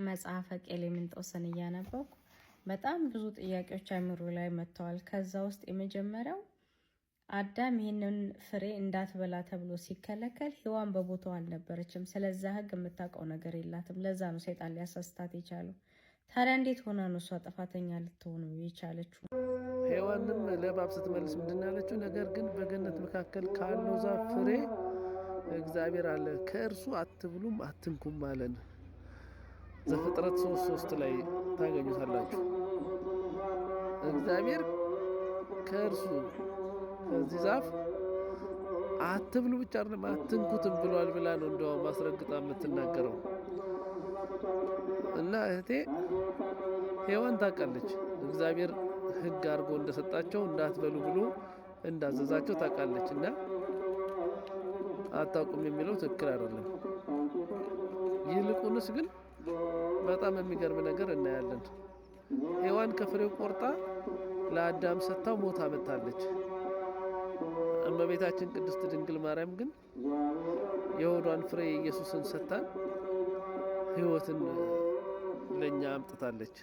መጽሐፈ ቀሌምንጦስን እያነበብኩ በጣም ብዙ ጥያቄዎች አእምሮ ላይ መጥተዋል። ከዛ ውስጥ የመጀመሪያው አዳም ይህንን ፍሬ እንዳትበላ ተብሎ ሲከለከል ሔዋን በቦታው አልነበረችም። ስለዛ ሕግ የምታውቀው ነገር የላትም። ለዛ ነው ሰይጣን ሊያሳስታት የቻለው። ታዲያ እንዴት ሆና ነው እሷ ጥፋተኛ ልትሆን የቻለችው? ሔዋንም ለእባብ ስትመልስ ምንድን ያለችው? ነገር ግን በገነት መካከል ካለው ዛፍ ፍሬ እግዚአብሔር አለ ከእርሱ አትብሉም አትንኩም አለን። ዘፍጥረት 3:3 ላይ ታገኙታላችሁ። እግዚአብሔር ከእርሱ ከዚህ ዛፍ አትብሉ ብቻ አይደለም አትንኩትም ብሏል ብላ ነው እንደውም ማስረግጣ የምትናገረው። እና እህቴ ሔዋን ታውቃለች እግዚአብሔር ሕግ አድርጎ እንደሰጣቸው እንዳትበሉ ብሎ እንዳዘዛቸው ታውቃለች። እና አታውቁም የሚለው ትክክል አይደለም። ይልቁንስ ግን በጣም የሚገርም ነገር እናያለን። ሔዋን ከፍሬው ቆርጣ ለአዳም ሰጥታው ሞታ መታለች። እመቤታችን ቅድስት ድንግል ማርያም ግን የሆዷን ፍሬ ኢየሱስን ሰጥታን ሕይወትን ለኛ አምጥታለች።